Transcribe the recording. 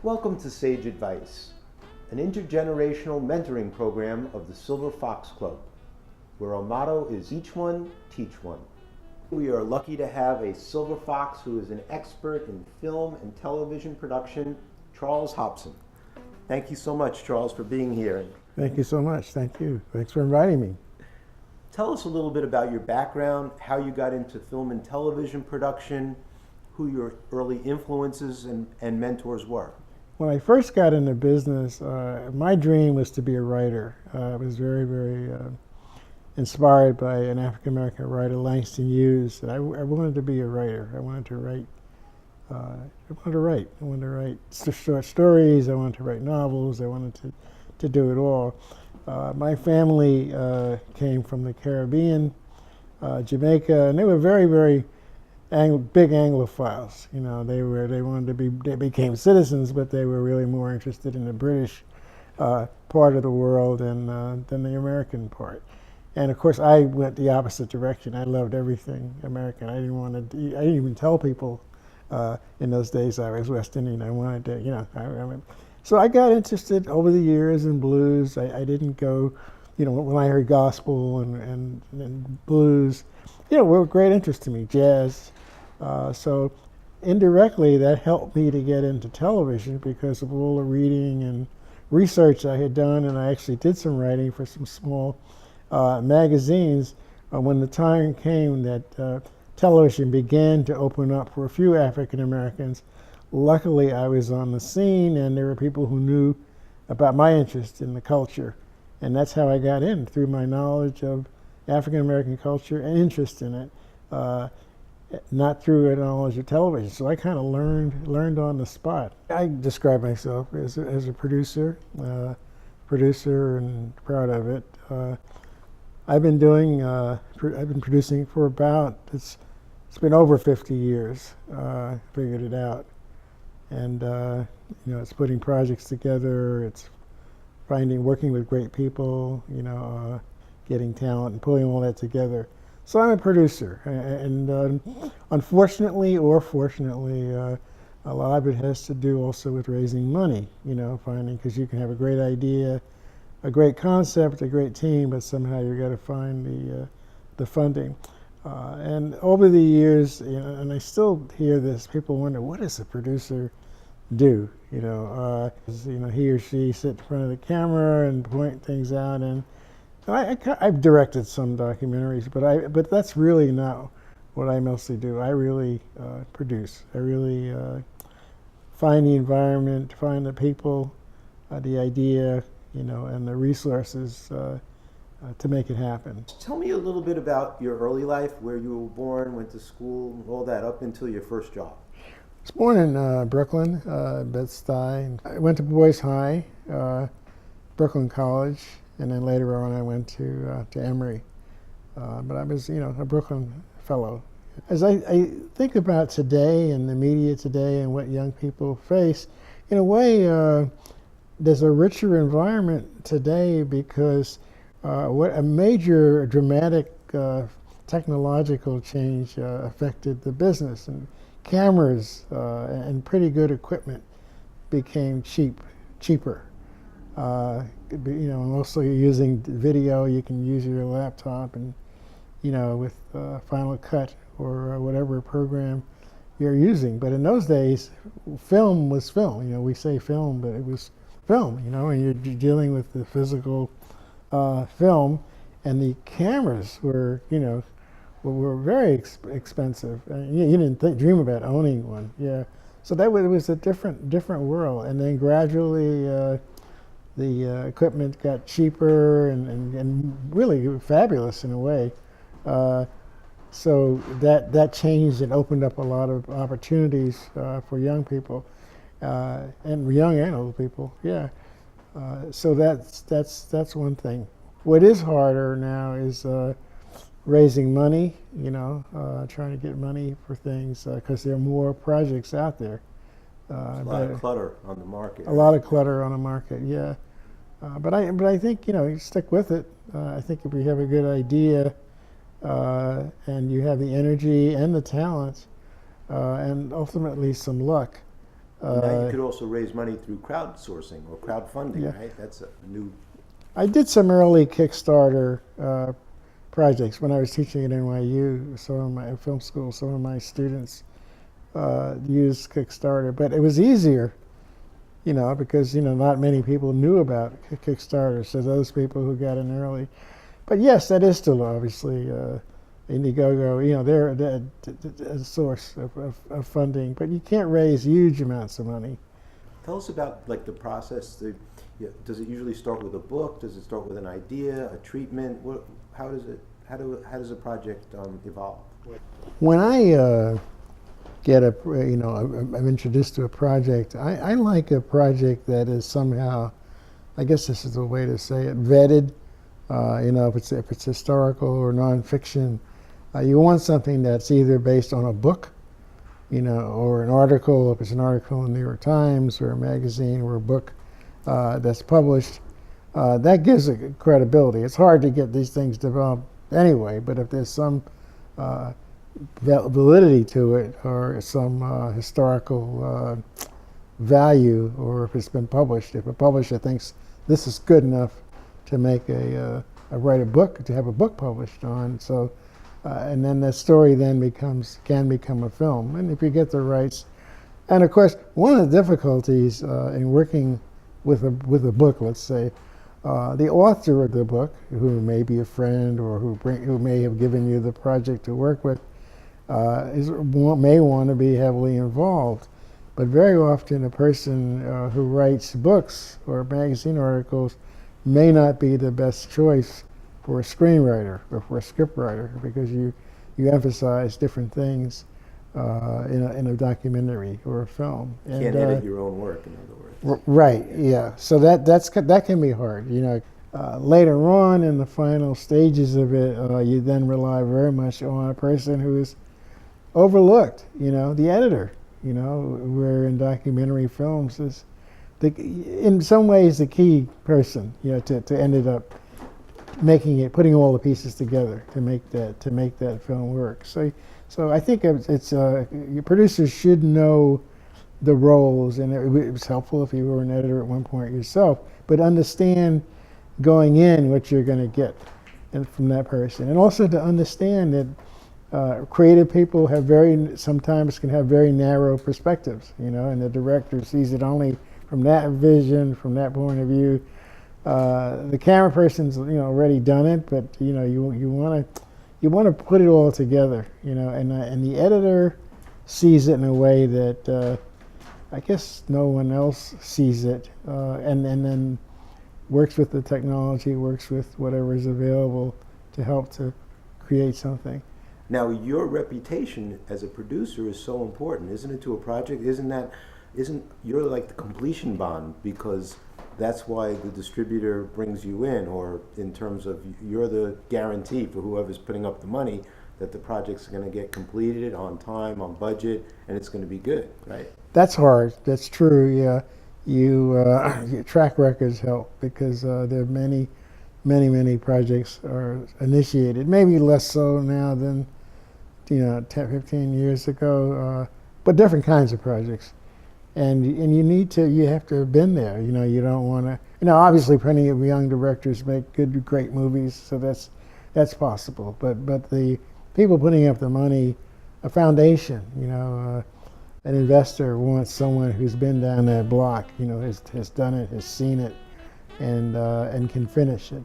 Welcome to Sage Advice, an intergenerational mentoring program of the Silver Fox Club, where our motto is each one, teach one. We are lucky to have a Silver Fox who is an expert in film and television production, Charles Hobson. Thank you so much, Charles, for being here. Thank you so much. Thank you. Thanks for inviting me. Tell us a little bit about your background, how you got into film and television production, who your early influences and mentors were. When I first got into business, my dream was to be a writer. I was very inspired by an African-American writer, Langston Hughes. I wanted to be a writer. I wanted to write. I wanted to write short stories. I wanted to write novels. I wanted to do it all. My family came from the Caribbean, Jamaica, and they were very big Anglophiles. You know, they became citizens, but they were really more interested in the British part of the world than the American part. And of course, I went the opposite direction. I loved everything American. I didn't even tell people in those days I was West Indian. I wanted to, you know. So I got interested over the years in blues. I didn't go, you know, when I heard gospel and blues, you know, were of great interest to me, jazz. So indirectly, that helped me to get into television because of all the reading and research I had done, and I actually did some writing for some small magazines when the time came that television began to open up for a few African Americans. Luckily, I was on the scene, and there were people who knew about my interest in the culture, and that's how I got in, through my knowledge of African American culture and interest in it, not through a knowledge of television. So I kind of learned on the spot. I describe myself as a producer and proud of it. I've been producing for about, it's been over 50 years. Figured it out, and you know, it's putting projects together. It's working with great people. You know, getting talent and pulling all that together. So I'm a producer, and unfortunately or fortunately, a lot of it has to do also with raising money. You know, because you can have a great idea, a great concept, a great team, but somehow you've got to find the funding. And over the years, you know, and I still hear this, people wonder, what does a producer do? You know, he or she sit in front of the camera and point things out, and I've directed some documentaries, but that's really not what I mostly do. I really produce. I really find the environment, find the people, the idea, you know, and the resources to make it happen. Tell me a little bit about your early life, where you were born, went to school, all that, up until your first job. I was born in Brooklyn, Bed-Stuy. I went to Boys High, Brooklyn College, and then later on I went to Emory. But I was, you know, a Brooklyn fellow. As I think about today and the media today and what young people face, in a way, there's a richer environment today because what a major dramatic technological change affected the business, and cameras and pretty good equipment became cheaper. You know, mostly using video, you can use your laptop and, you know, with Final Cut or whatever program you're using. But in those days, film was film. You know, we say film, but it was film, you know, and you're dealing with the physical film, and the cameras were, you know, were very expensive. You didn't dream about owning one, yeah. So it was a different world, and then gradually the equipment got cheaper and really fabulous in a way. So that changed and opened up a lot of opportunities for young people, and young and old people, yeah. So that's one thing. What is harder now is raising money, you know, trying to get money for things because there are more projects out there. A lot of clutter on the market. A lot of clutter on the market, yeah. But I think, you know, you stick with it. I think if you have a good idea and you have the energy and the talent and ultimately some luck, Now you could also raise money through crowdsourcing or crowdfunding, Yeah. right? That's a new. I did some early Kickstarter projects when I was teaching at NYU. Some of my film school, some of my students used Kickstarter, but it was easier, because not many people knew about Kickstarter. So those people who got in early, but yes, that is still obviously Indiegogo. They're a source of funding, but you can't raise huge amounts of money. Tell us about like the process. Does it usually start with a book? Does it start with an idea, a treatment? How does a project evolve? When I I'm introduced to a project, I like a project that is somehow, I guess this is the way to say it, vetted. If it's historical or nonfiction, you want something that's either based on a book, or an article. If it's an article in the New York Times or a magazine or a book that's published, that gives it credibility. It's hard to get these things developed anyway, but if there's some validity to it or some historical value, or if it's been published, if a publisher thinks this is good enough to make write a book, to have a book published on, so and then that story then can become a film, and if you get the rights. And of course, one of the difficulties in working with a book, let's say, the author of the book, who may be a friend or who may have given you the project to work with, may want to be heavily involved. But very often a person who writes books or magazine articles may not be the best choice for a screenwriter or for a scriptwriter, because you emphasize different things in a documentary or a film. You can't edit your own work, in other words. Right, yeah. So that can be hard. Later on in the final stages of it, you then rely very much on a person who is overlooked, the editor, where in documentary films is in some ways the key person, to ended up putting all the pieces together to make that film work. So I think producers should know the roles, and it was helpful if you were an editor at one point yourself, but understand going in what you're going to get from that person, and also to understand that creative people sometimes can have very narrow perspectives, and the director sees it only from that vision, from that point of view. The camera person's already done it, but you want to put it all together, and the editor sees it in a way that I guess no one else sees it, and then works with the technology, works with whatever is available to help to create something. Now, your reputation as a producer is so important, isn't it, to a project? Isn't you're like the completion bond, because that's why the distributor brings you in, or in terms of you're the guarantee for whoever's putting up the money that the project's going to get completed on time, on budget, and it's going to be good, right? That's hard. That's true. Yeah, your track records help, because there are many projects are initiated. Maybe less so now than 10, 15 years ago, but different kinds of projects. And you have to have been there. You don't want to. Obviously, plenty of young directors make great movies, so that's possible. But the people putting up the money, a foundation, an investor wants someone who's been down that block, has done it, has seen it, and can finish it.